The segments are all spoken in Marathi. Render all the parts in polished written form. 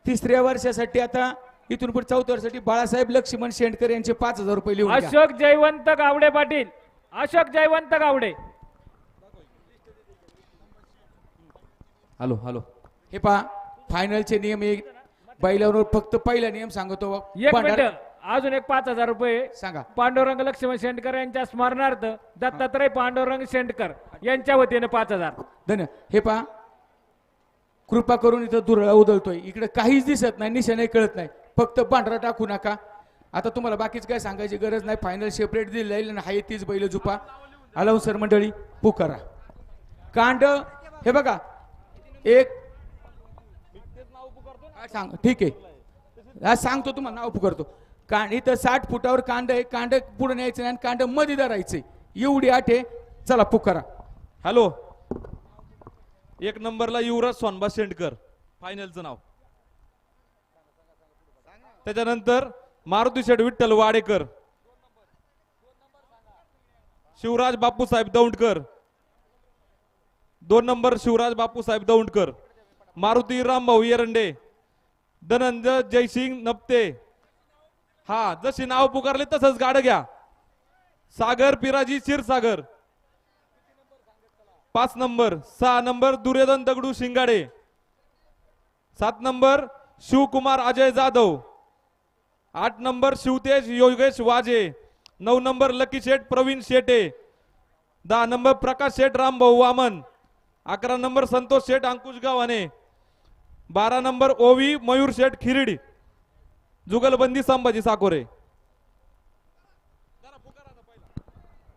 तिसऱ्या वर्षासाठी आता इथून पुढे चौथ्या वर्षासाठी बाळासाहेब लक्ष्मण शेंडकर यांचे 5,000 रुपये लिहून घ्या. अशोक जयवंत गावडे पाटील, अशोक जयवंत गावडे. हॅलो हॅलो, हे पहा फायनलचे नियम एक बैलावर फक्त पहिला नियम सांगतो. एक मिनिट, अजून एक 5,000 रुपये सांगा. पांडुरंग लक्ष्मण शेंडकर यांच्या स्मरणार्थ दत्तात्रय पांडुरंग शेंडकर यांच्या वतीने 5,000. धन्यवाद. हे पहा कृपा करून इथं दुरळा उधळतोय, इकडे काहीच दिसत नाही, निशाणे कळत नाही, फक्त पांढरा टाकू नका. आता तुम्हाला बाकीच काय सांगायची गरज नाही. फायनल सेपरेट दिली जाईल आणि हाय तीच बैल झुपा. अलाउन्सर मंडळी पुकारा. कांड हे बघा एक सांग, ठीक आहे आज सांगतो तुम्हाला, नाव पुकारतो. कांड इथं 60 फुटावर कांड आहे, कांड पुढे न्यायचं नाही, कांड मध्ये धरायचे, एवढी आठ आहे. चला पुकारा. हॅलो, एक नंबरला युवराज सोनबा शेंडकर फायनलचं नाव. त्याच्यानंतर मारुती शेठ विठ्ठल वाडेकर, शिवराज बापूसाहेब दौंडकर. 2 नंबर शिवराज बापूसाहेब दौंडकर, मारुती रामभाऊ येरंडे, धनंजय जयसिंग नप्ते. हा, जशी नाव पुकारले तसंच गाडं घ्या. सागर पिराजी क्षीरसागर 5 नंबर. 6 नंबर दुर्योधन दगडू शिंगाडे. 7 नंबर शिवकुमार अजय जाधव. 8 नंबर शिवतेज योगेश वाजे. 9 नंबर लकी शेठ प्रवीण शेटे. 10 नंबर प्रकाश शेठ रामभाऊ वामन. 11 नंबर संतोष शेठ अंकुश गावाने. 12 नंबर ओवी मयूर शेठ खिरडी. जुगलबंदी संभाजी साकोरे.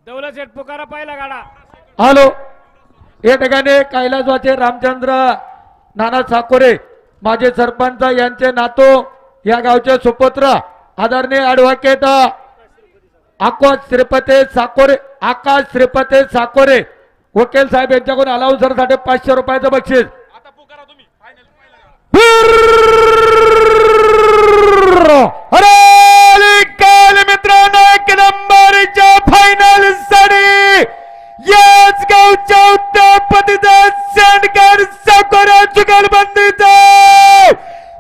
दौलत शेठ पुकारा पहिला गाडा. हॅलो, या ठिकाणी कैलासवाचे रामचंद्र नाना साकोरे माजी सरपंच यांचे नातू, या गावचे सुपुत्र आदरणीय ॲडव्होकेट आकाश श्रीपते साकोरे वकील साहेब यांच्याकडून अलाउन्सरसाठी 500 रुपयाचं बक्षीस. आता पुकारा तुम्ही फायनल अरे काल मित्रांनो, 1 नंबरच्या फायनल साठी याच गावच्या उत्तरपतीचा शेंडकर साकोरा जुगलबंदीचा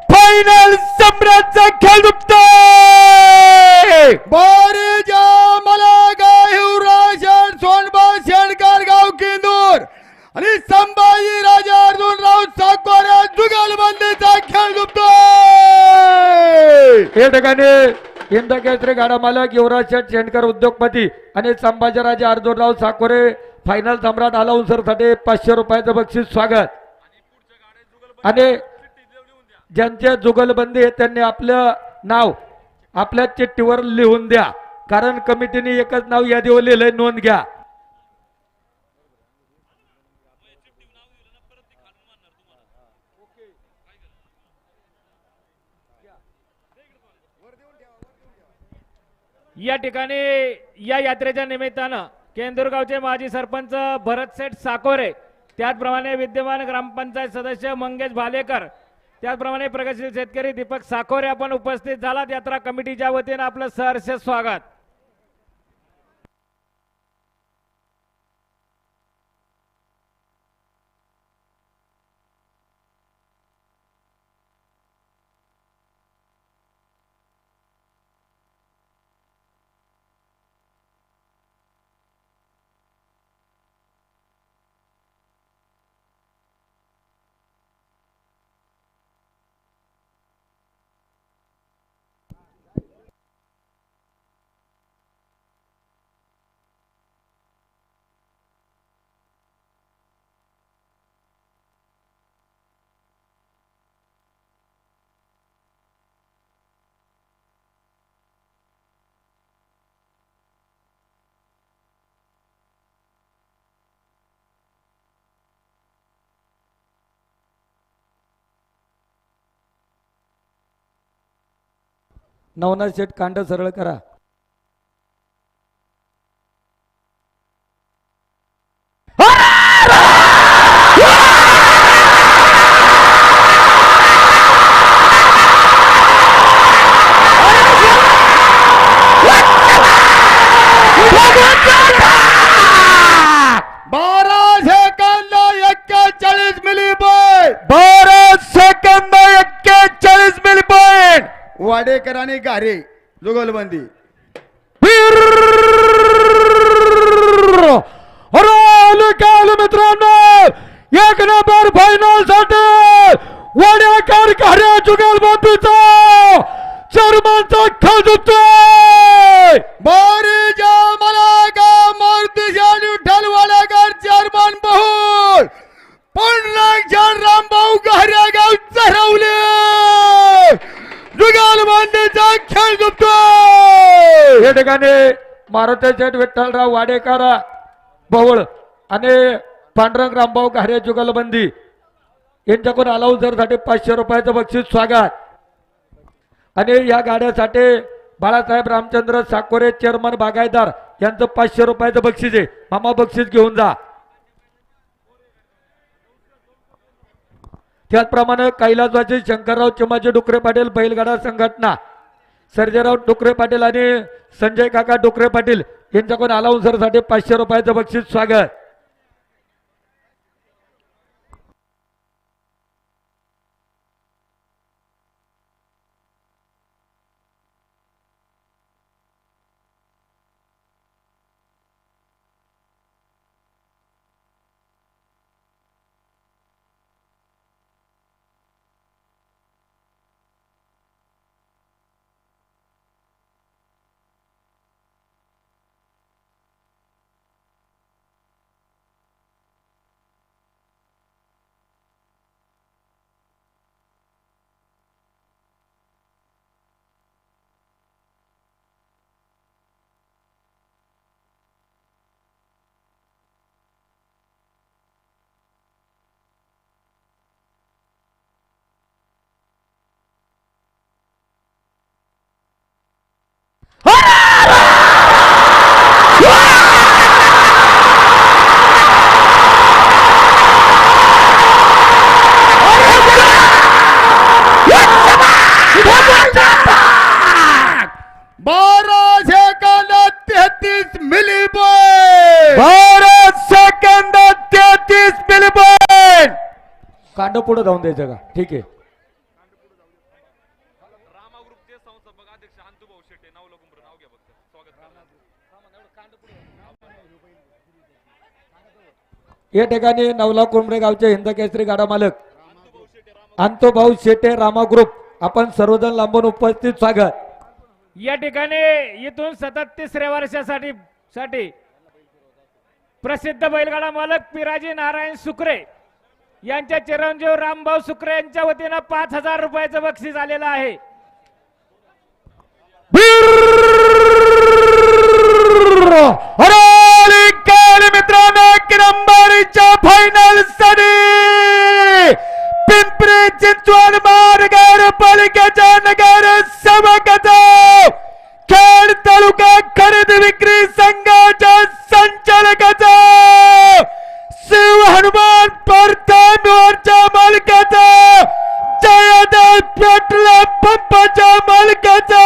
फायनल सम्राटचा खेळ दुपतोय. बारीजा मला गायुराज सोनबा शेंडकर गाव केंदूर आणि संभाजी राजा अर्जुनराव साकोरा जुगलबंदीचा खेळ दुपतोय. या ठिकाणी हिंद केसरी गाडा मालक युवराज शेंडकर उद्योगपती आणि संभाजीराजे अर्जुनराव साकोरे फायनल सम्राट अलाउन्सर साठी 500 रुपयाचं बक्षीस स्वागत. आणि ज्यांच्या जुगलबंदी आहे त्यांनी आपलं नाव आपल्या चिठ्ठीवर लिहून द्या, कारण कमिटीने एकच नाव यादीवर लिहिलंय, नोंद घ्या. या ठिकाणी या यात्रेच्या निमित्तानं केंदूरगावचे माजी सरपंच भरत शेठ साकोरे, त्याचप्रमाणे विद्यमान ग्रामपंचायत सदस्य मंगेश भालेकर, त्याचप्रमाणे प्रगतशील शेतकरी दीपक साकोरे आपण उपस्थित झालात. यात्रा कमिटीच्या वतीने आपलं सहर्ष स्वागत. नवनाथ शेठ कांड सरळ करा. वाडेकर आणि गारे जुगलबंदी. मित्रांनो एक नंबर फायनल साठी वाड्याकर कार्य जुगलबंदीचा चर्मांचा खेळ जिंकतोय. बारीच्या मलागा मूर्तिशान विठ्ठल वाडेकर चेअरमन बहुल पंढरनाथ रामभाऊ गाऱ्यागाव चरवले जुगलबंदीचा खेळ जिंकतोय. या ठिकाणी मारुती शेठ विठ्ठलराव वाडेकर भवळ आणि पांडुरंग रामभाऊ घारे जुगलबंदी यांच्याकडून अलाउझर साठी 500 रुपयाचं बक्षीस स्वागत. आणि या गाड्यासाठी बाळासाहेब रामचंद्र साकोरे चेअरमन बागायतदार यांचं 500 रुपयाचं बक्षीस आहे. मामा बक्षीस घेऊन जा. त्याचप्रमाणे कैलासवासी शंकरराव चिमाजी डुकरे पाटील बैलगाडा संघटना सर्जेराव डुकरे पाटील आणि संजय काका डुकरे पाटील यांच्याकडून अलाउन्सर साठी 500 रुपयाचं बक्षीस स्वागत. कांड पुढे जाऊन द्यायचं का? ठीक आहे. या ठिकाणी नवला कुंभरे गावचे हिंद केसरी गाडा मालक अंतो भाऊ शेटे रामा ग्रुप आपण सर्वजण लांबून उपस्थित स्वागत. या ठिकाणी इथून 37व्या वर्षासाठी प्रसिद्ध बैलगाडा मालक पिराजी नारायण सुकरे यांच्या चिरंजीव रामभाऊ सुकरे यांच्या वतीनं 5000 रुपयाचं बक्षीस आलेलं आहे. मित्रांनो नंबरच्या फायनल साठी पिंपरी चिंचवड मार्गावर पालिकेच्या नगर सेवकाचा खेड तालुका खरेदी विक्री संघाच्या संचालकाचा शिव हनुमान परतांबेवरच्या मालकाचा जयदेव पेट्रोल पंपाच्या मालकाचा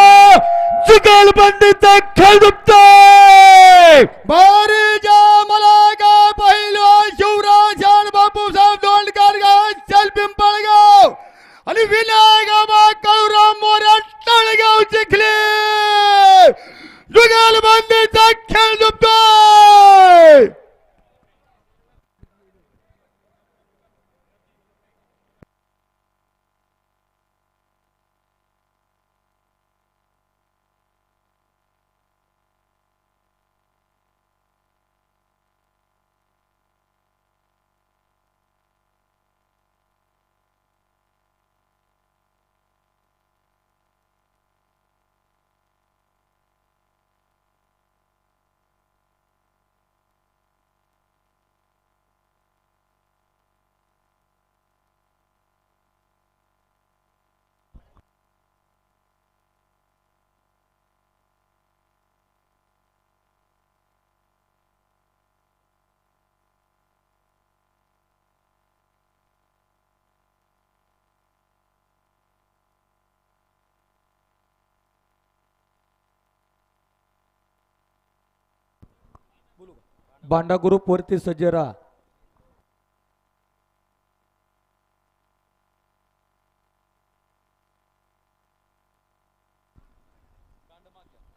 जुगलबंदीचा खेळ जिंकतोय. बारीच्या मलागा पहिलवान शिवराज बापूसाहेब दोंडकर गाव पिंपळगाव आणि विनायक कळुराम मोऱ्या तळगाव चिखले जुगलबंदीचा खेळ जिंकतोय. बांडा ग्रुप वरती सज्जरा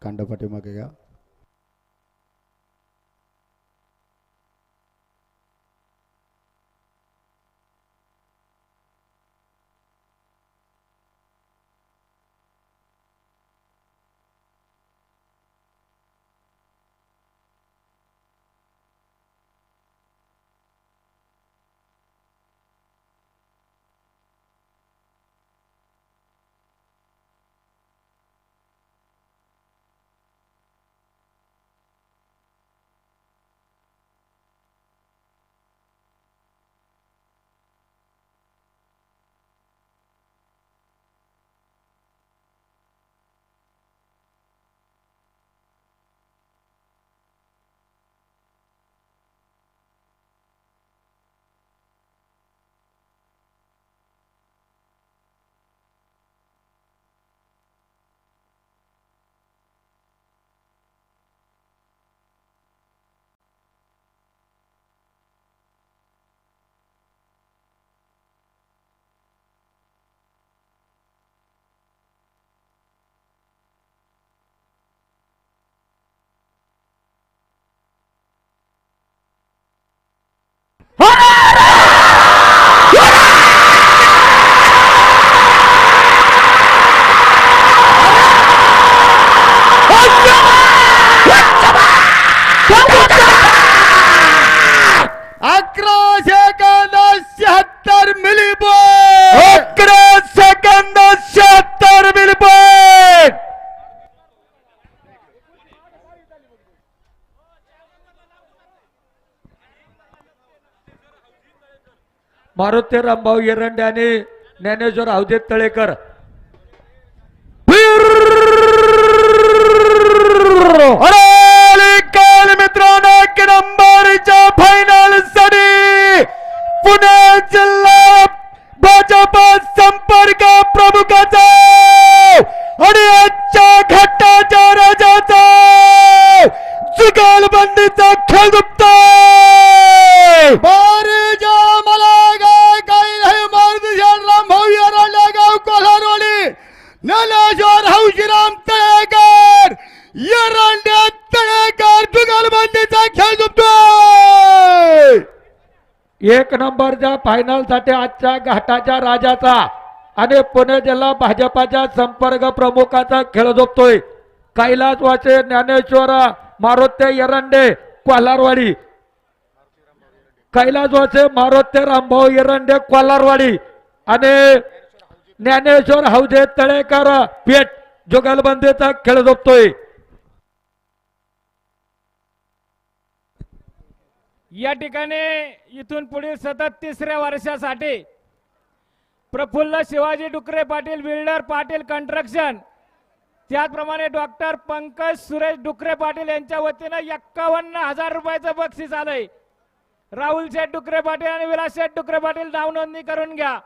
कांड पाठीमागे घ्या. मारुती रामभाऊ एरंडे आणि ज्ञानेश्वर अवधेत तळेकर. काल मित्रांनो एक नंबरच्या फायनल साठी पुणे जिल्हा भाजप संपर्क प्रमुखाचा आणि आजच्या घाटाच्या राजाचा जुगालबंदीचा खेळ दुपतोय. मला काय काही नाही मार्गदर्शन रामभाऊ एरंडे गाव कोल्हारवाडी ज्ञानेश्वर हौशीराम तळेकर एरंडे तळेकर जुगालबंदीचा खेळ दुपतोय. एक नंबरच्या फायनल साठी आजच्या घाटाच्या राजाचा आणि पुणे जिल्हा भाजपाच्या संपर्क प्रमुखाचा खेळ झोपतोय. कैलास वाचे ज्ञानेश्वर मारुती एरंडे कोल्हारवाडी. कैलास वाचे मारुती रामभाऊ एरंडे कोल्हारवाडी आणि ज्ञानेश्वर हौदे तळेकर पेठ जुगलबंदीचा खेळ झोपतोय. या ठिकाणी इथून पुढील सतत तिसऱ्या वर्षासाठी प्रफुल्ल शिवाजी डुकरे पाटील बिल्डर पाटील कंस्ट्रक्शन त्याचप्रमाणे डॉक्टर पंकज सुरेश डुकरे पाटील यांच्या वतीनं 51,000 रुपयाचं बक्षीस आलंय. राहुल शेठ डुकरे पाटील आणि विलास शेठ डुकरे पाटील नाव नोंदणी करून घ्या.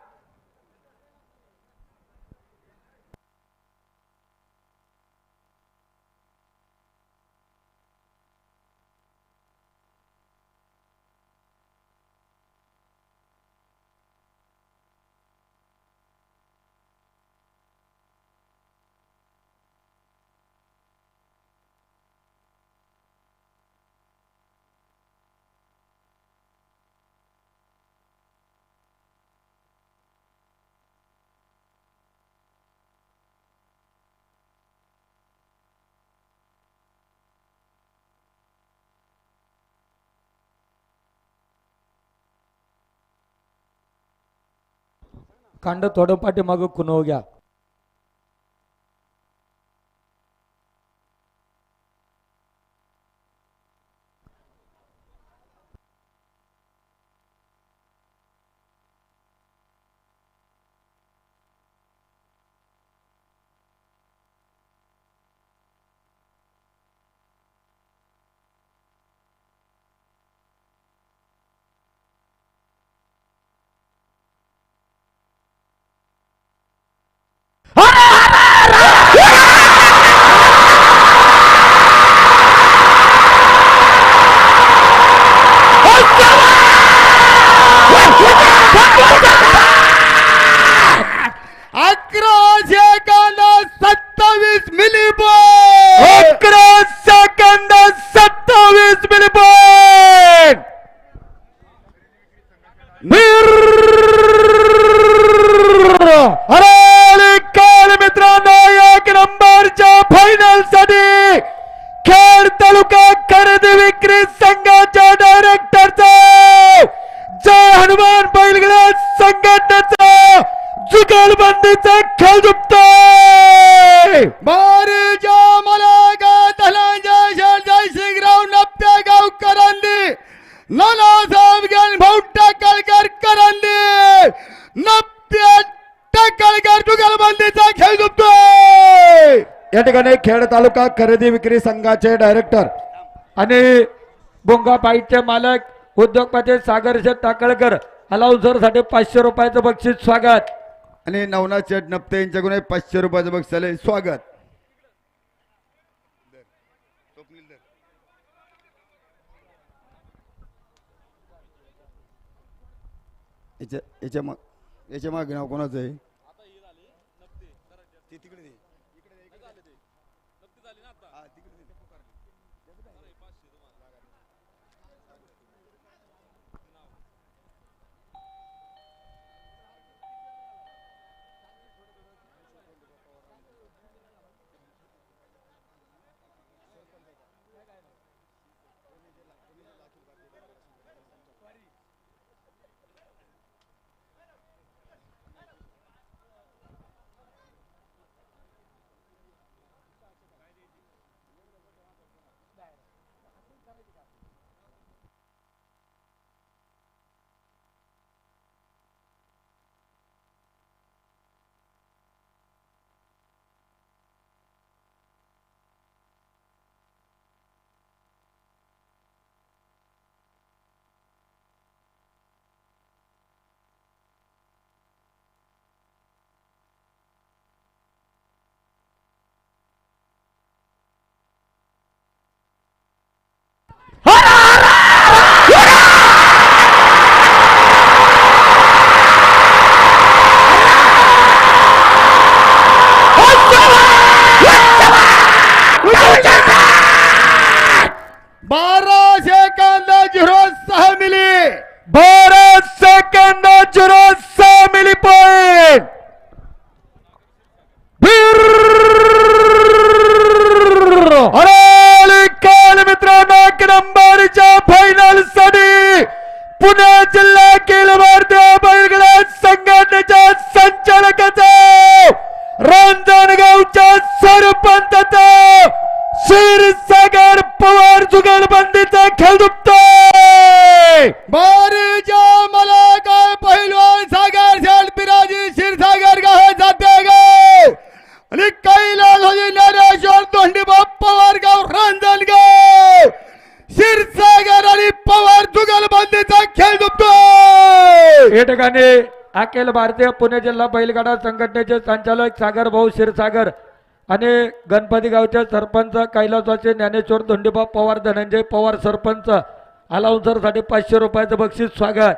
कांड थोडं पाठीमागं कुणव घ्या. सेकंद 27 मिली पॉइंट. 11 सेकंद 27 मिली पॉइंट. अरे काल मित्रांनो, 1 नंबरच्या फायनल साठी खेड तालुका खरेदी विक्री संघाच्या डायरेक्टरचा, जय हनुमान बैलगाडा संघटनेचा जुगलबंदीचा खेळ झुकतोय. बारीच्या मलागा धनंजय शेठ जयसिंगराव नप्ते गावकरांनी, नानासाहेब ज्ञान भाऊ टाकळकर करंदी, नप्ते टाकळकर जुगलबंदीचा खेळ झुकतोय. या ठिकाणी खेड तालुका खरेदी विक्री संघाचे डायरेक्टर आणि बोंगाबाईचे मालक उद्योगपती सागर शेठ टाकळकर अलाउन्सर साठी 500 रुपयाचं बक्षीस स्वागत. आणि नवनाथ शेठ नप्ते यांच्याकडून 500 रुपयाचं बक्षीस आले. स्वागत. याच्या मागे नाव कोणाचं आहे? क्षीरसागर पवार जुगलबंदीचा खेळ दुखतोय. बारीच्या मला काय पहिलवान सागर शेठ बिराजी क्षीरसागर गाव जाते गाव आणि कैलास होती नरेश्वर धोंडीबा पवार गाव रांजणगाव. क्षीरसागर आणि पवार जुगलबंदीचा खेळ दुखतोय. या ठिकाणी अखिल भारतीय पुणे जिल्हा बैलगाडा संघटनेचे संचालक सागर भाऊ क्षीरसागर आणि गणपती गावचे सरपंच कैलासवासी ज्ञानेश्वर धोंडीबा पवार धनंजय पवार सरपंच अलाउन्सर साठी 500 रुपयाचं बक्षीस स्वागत.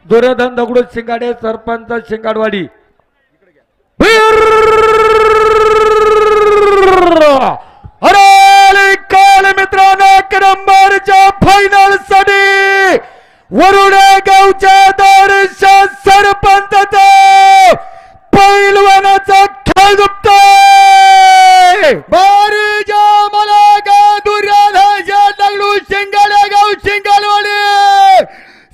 दुर्योधन दगडू शिंगाडे सरपंच शिंगाडवाडी. अरे काल मित्रांनो नंबरच्या फायनल साठी वरुडे गावच्या दर्श सरपंच पैलवानाचा खेळ दुपतोय. बारीच्या मला गाव दुर्योधनाच्या दगडू शिंगाडे गाव शिंगालवाडी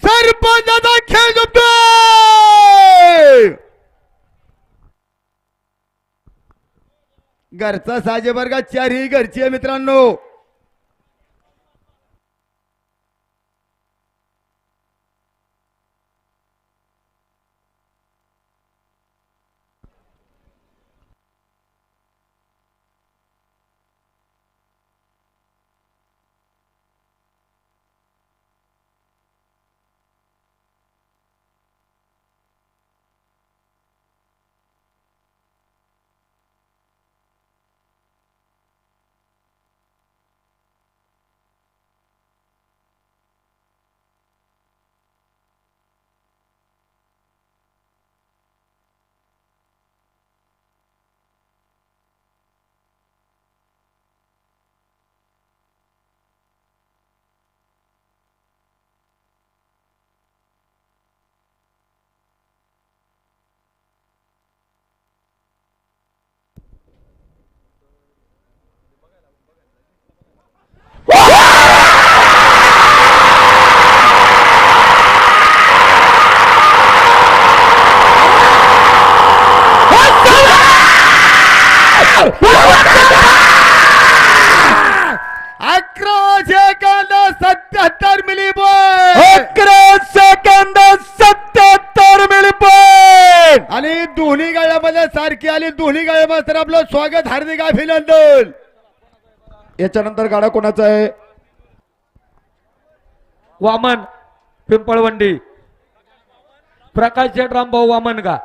सरपंचाचा खेळ झुकतोय. घरचा साजे वर्गात चारही घरची आहे मित्रांनो. आणि दोन्ही गाड्यामध्ये सारखी आली. दोन्ही गाड्यामध्ये आपलं स्वागत, हार्दिक अभिनंदन. याच्यानंतर गाडा कोणाचा आहे? वामन पिंपळवंडी, प्रकाश शेठ रामभाऊ वामन का?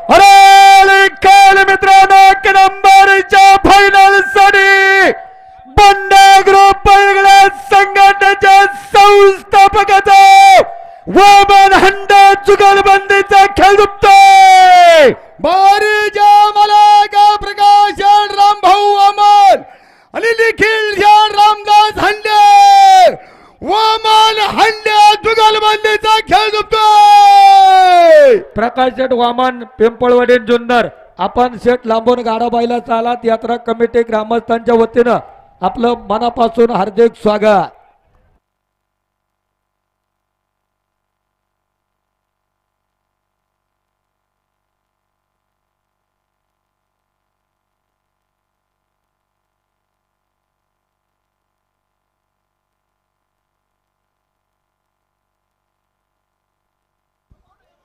अरे काल मित्रांनो एक नंबरच्या फायनल साठी बंडा ग्रुप संघटनेच्या संस्थापकाचा वामन हंडा जुगलबंदीचा खेळ दुपतोय. बारीच्या मला गाव प्रकाश रामभाऊ वामन आणि निखिल रामदास हंडे वामन हंडे जुगलबंदीचा खेळ झुकतोय. प्रकाश शेठ वामन पिंपळवडी जुन्नर. आपण शेठ लांबून गाडा बायला चालत यात्रा कमिटी ग्रामस्थांच्या वतीनं आपलं मनापासून हार्दिक स्वागत.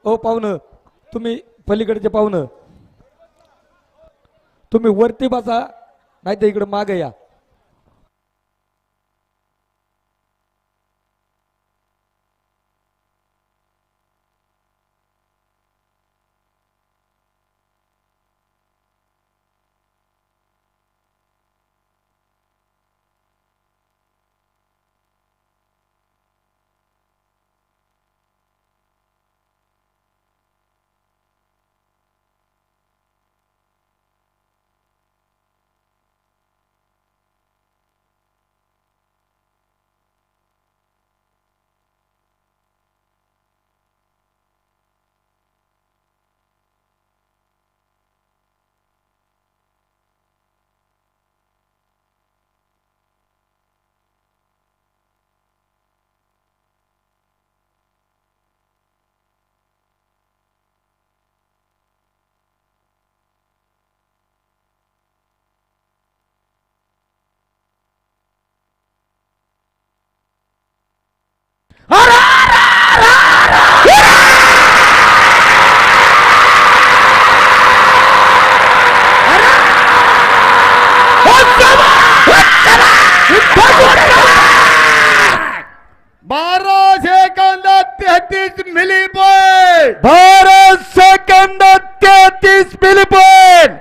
ओ पाहुणं, तुम्ही पलीकडचे पाहुणं तुम्ही वरती बसा, नाही तर इकडे मागे या. भारत सेकंद 33 मिली पॉइंट.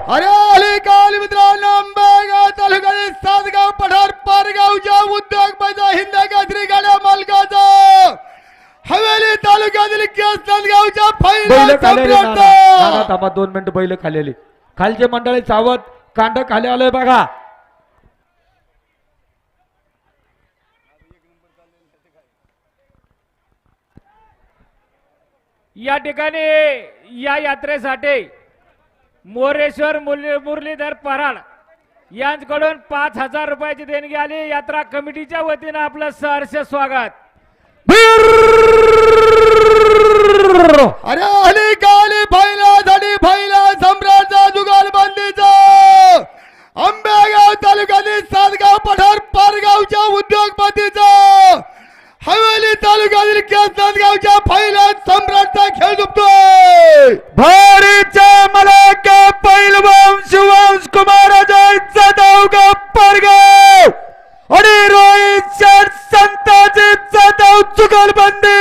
अरे अलीकाल मित्रांनो आंबेगाव तालुक्यातील सातगाव पठार पारगावच्या उद्योग पैसा हिंद गाजरी गाड्या मालकाचा हवेली तालुक्या तालुक्यातील केसनंद गावच्या बैल फायनल खालेले सम्राट नाना थांबा 2 मिनिटं बैल खालेली खालचे मंडळी सावध कांड खाली आलोय बघा या ठिकाणी या यात्रेसाठी मोरेश्वर मुरलीधर पराड यांच्याकडून 5,000 रुपयाची देणगी आली यात्रा कमिटीच्या वतीनं आपलं सहर्ष स्वागत. अरे आली काली फायनलसाठी फायनल सम्राटचा जुगाल बंदीचा आंबेगाव तालुक्यातील सातगाव पठार पारगावच्या उद्योगपतीचा हवेली तालुक्यातील केसनंद गावच्या फायनल सम्राटचा खेळ दुखतोय. भारीचे मलाक पैलवान शिवंश कुमार अजय जाधव का परगाव आणि रोहित शेठ संताजी जाधव जुगलबंदी.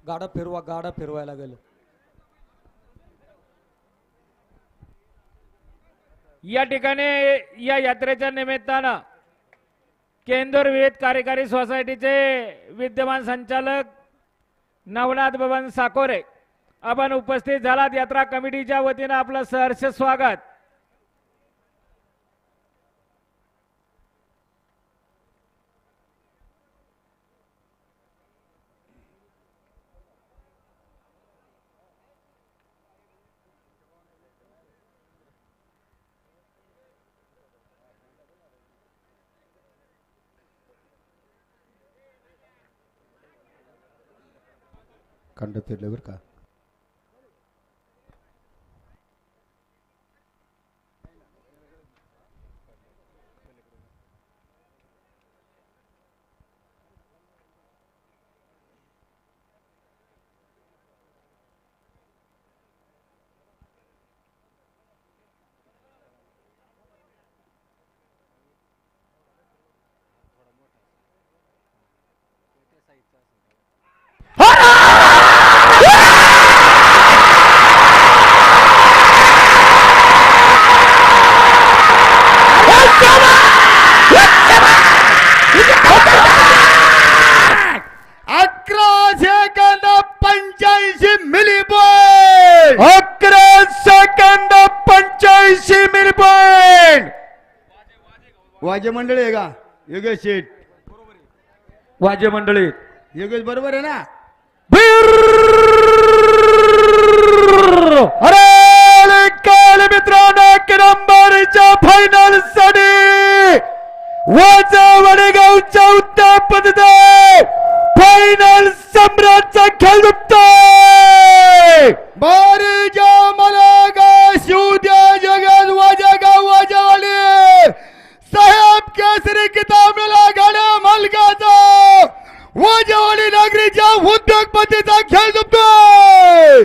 गाडा फिरवायला गेलं. या ठिकाणी या यात्रेच्या निमित्तानं केंदूर विविध कार्यकारी सोसायटीचे विद्यमान संचालक नवनाथ बबन साकोरे आपण उपस्थित झालात. यात्रा कमिटीच्या वतीनं आपलं सहर्ष स्वागत. खंड फिरले बरं का. वाजे मंडळी आहे का योगेश शेठ? वाद्य मंडळी योगेश बरोबर आहे ना? अरे काल मित्रांनो नंबरच्या फायनल साठी वाजा वडगावच्या उत्तापद फायनल सम्राटचा खेळ दुखतोय. बारीच्या मला गा शिवद्या जगत वाजा गाव वाजावाली साहेब केसरी किताब मिळाला गाड्या मालकाचा वाजावाली नागरीच्या उद्योगपतीचा खेळ दुखतोय.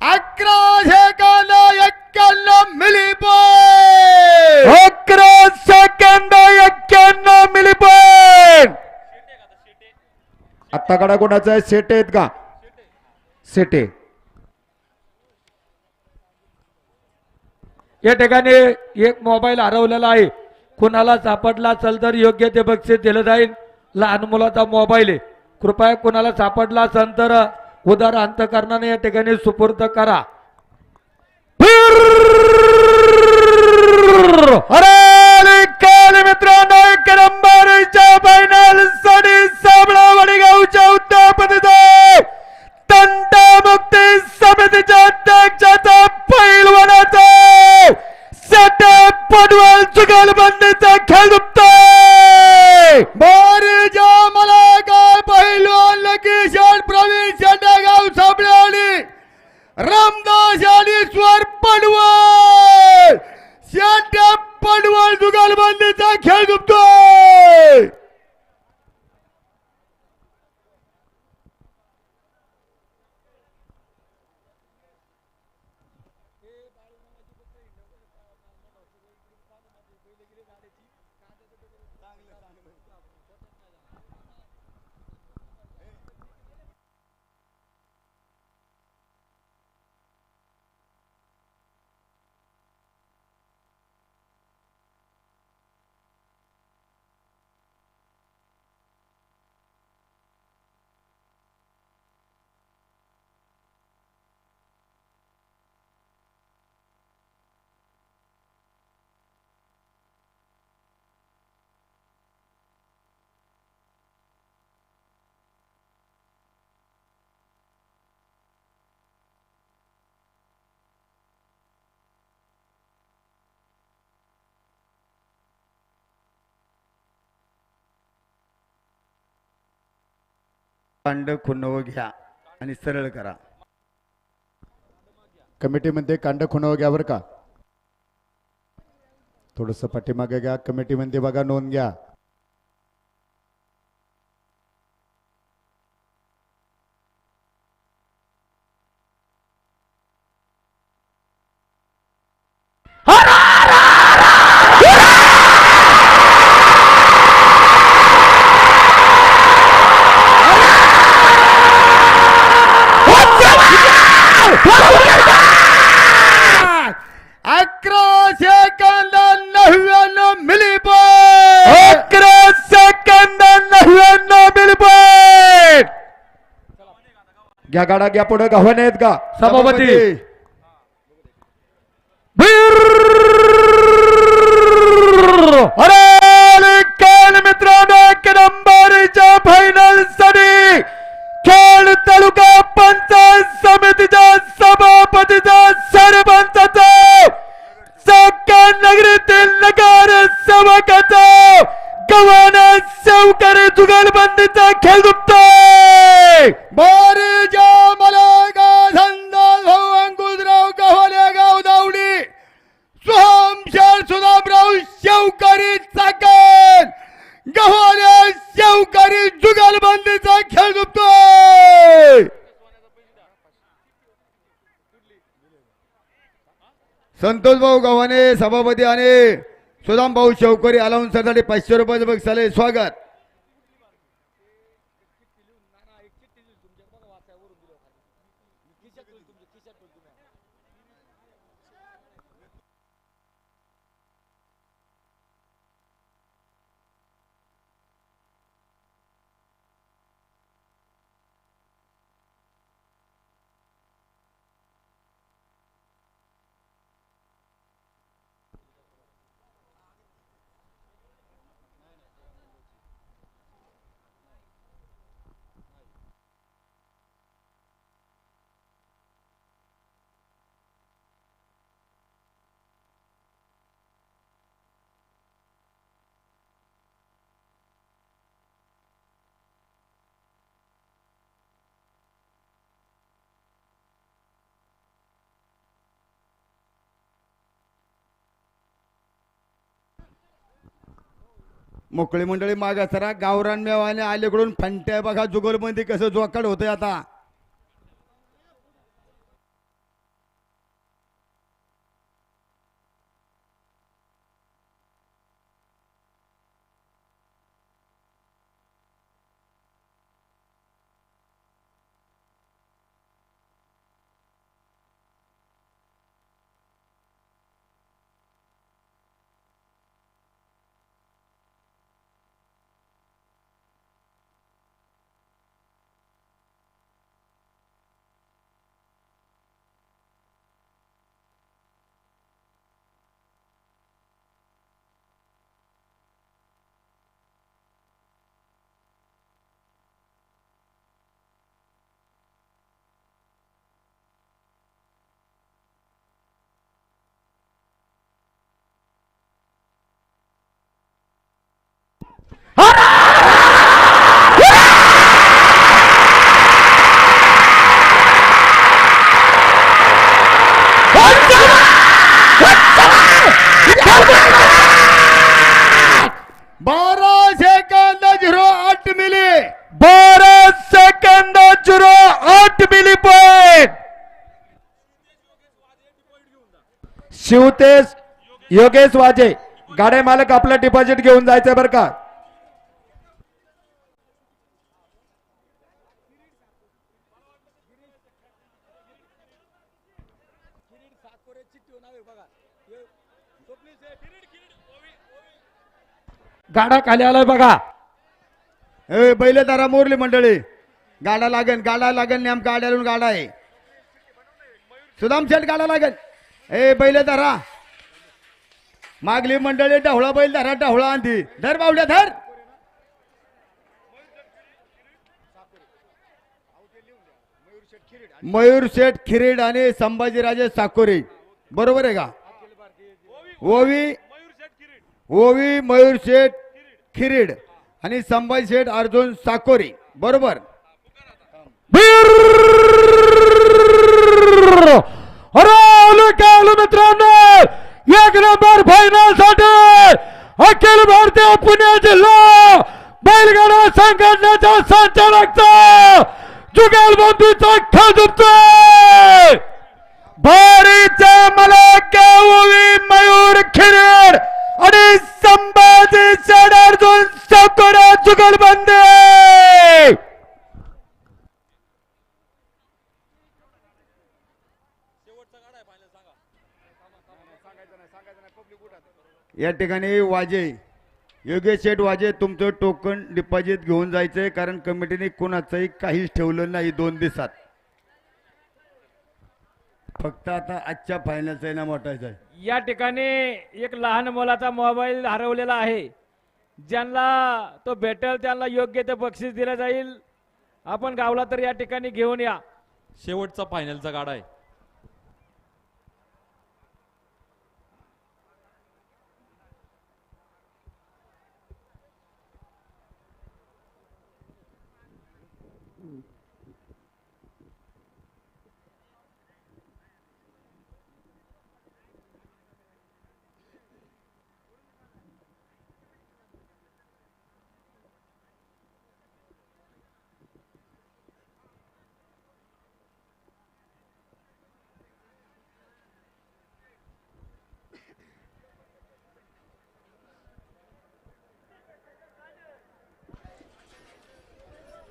अकराशे एकावन्न 91 मिली पॉईंट. 11 सेकंद 91 मिली पॉईंट. आत्ता कडा कोणाचा आहे? सेट आहेत का? सेटे. या ठिकाणी एक मोबाईल हरवलेला आहे. कुणाला सापडला असेल तर योग्य ते बक्षीस दिलं जाईल. लहान मुलाचा मोबाईल आहे. कृपया कुणाला सापडला असेल तर उदार अंतकरणाने या ठिकाणी सुपूर्द करा. अरे काल मित्रांनो, एक नंबरच्या फायनल साठी साबळा वडगावच्या उद्यापतीचा तंटामुक्ती समितीच्या अध्यक्षाचा पैलवानाचा सध्या पडवल जुगलबंदीचा खेळ दुपतोय. बारीच्या मला काय पहिलवान लकीशान प्रवीण शेंडेगाव साबळेवाडी रामदास यादीश्वर पडवळ शेंडे पडवळ जुगलबंदीचा खेळ दुपतोय. कांड खुणावं घ्या आणि सरळ करा. कमिटीमध्ये कांड खुणावं घ्या बरं का. थोडस पाठीमागे घ्या. कमिटीमध्ये बघा, नोंद घ्या. अकराशे एकावन्न 99 मिली पॉईंट. 11 सेकंद 99 मिली पॉईंट. घ्या गाडा घ्या. पुढे गव्हाणे आहेत का सभापती? अरे काल मित्रांनो, एक नंबरच्या फायनल साठी खेळ तालुका पंचायत समितीच्या सभापतीचा सरपंचाचा चाका नगरीतील नगर सेवकाचा गव्हाणा सेवकरी जुगलबंदीचा खेळ दुपतोय. बारीच्या मलागा संदास भाऊ अंकुशराव गव्हाणे गाव दावडी सोहमशेर सुदामराव शेवकरी चाकण गव्हाणे शेवकरी जुगलबंदीचा खेळ दुपतोय. संतोष भाऊ गव्हाणे सभापती आणि सुदाम भाऊ शेवकरी अलाउन्सरसाठी 500 रुपयाचं बक्षीस. स्वागत. मोकळी मंडळी मागा सरा. गावरान मेवाने आल्याकडून फंट्या बघा जुगलबंदी कसं जोकाड होतंय आता. बारा सेकंद 08 मिली. 12 सेकंद 08 मिली पॉइंट. शिवतेज योगेश वाजे गाडे मालक आपलं डिपॉझिट घेऊन जायचंय बरं का. गाडा खाली आलाय बघा. ए बैलदारा मोरली मंडळी. गाडा लागन नेम गाड्यावरून गाडा आहे. सुदाम शेठ गाडा लागन. ए बैलदारा मागली मंडळी ढवळा बैलदारा ढवळा आंधी धर बावड्या धर. मयूर शेठ खिरीड आणि संभाजीराजे साकोरे बरोबर आहे का. ओवी मयूर शेठ खिरीड आणि संभाजी शेठ अर्जुन साकोरे बरोबर. मित्रांनो एक नंबर फायनल साठी अखिल भारतीय पुणे जिल्हा बैलगाडा संघटनेचा संचालकचा जुगलबंदीचा खाजुतोय. भारीचे मलक ओवी मयूर खिरीड आणि संभाजी शेठ अर्जुन साकोरे जुगलबंदी. या ठिकाणी वाजे योगेश शेठ वाजे तुमचं टोकन डिपॉझिट घेऊन जायचंय कारण कमिटीने कोणाचंही काहीच ठेवलं नाही 2 दिवसात. फक्त आता आजच्या फायनलचा इनाम वाटायचं आहे. या ठिकाणी एक लहान मुलाचा मोबाईल हरवलेला आहे. ज्यांना तो भेटेल त्यांना योग्य ते बक्षीस दिलं जाईल. आपण गावला तर या ठिकाणी घेऊन या. शेवटचा फायनलचा गाडा आहे.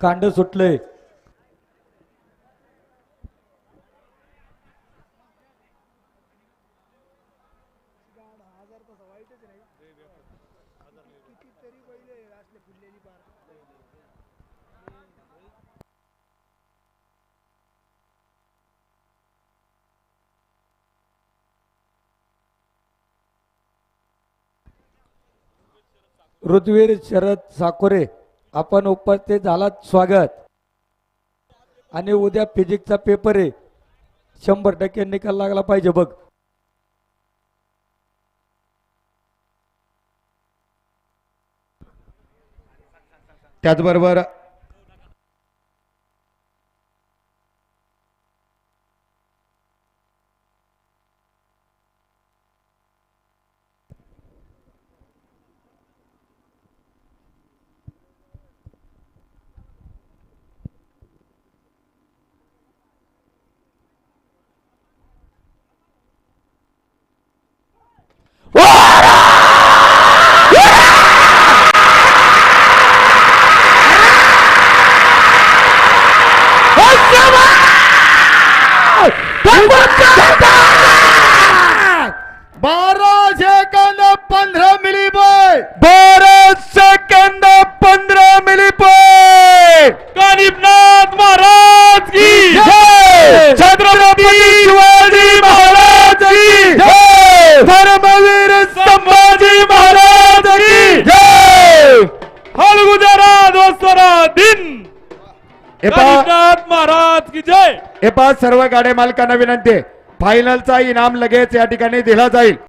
कांड सुटले. ऋतुवीर शरद साकोरे आपण उपस्थित झालात स्वागत. आणि उद्या फिजिक्सचा पेपर आहे 100% निकाल लागला पाहिजे बघ. त्याचबरोबर बारा सेकंद 15 मिली बॉय 12 सेकंद 15 मिली पॉइंट गरीबनाथ महाराज की जय! छत्रपती शिवाजी महाराज की जय! धर्मवीर संभाजी महाराज की जय! हलगुजारा दोस्तरा दिन गरीबनाथ महाराज की जय. सर्व गाड्या मालकांना विनंती आहे, फायनलचा इनाम लगेच या ठिकाणी दिला जाईल.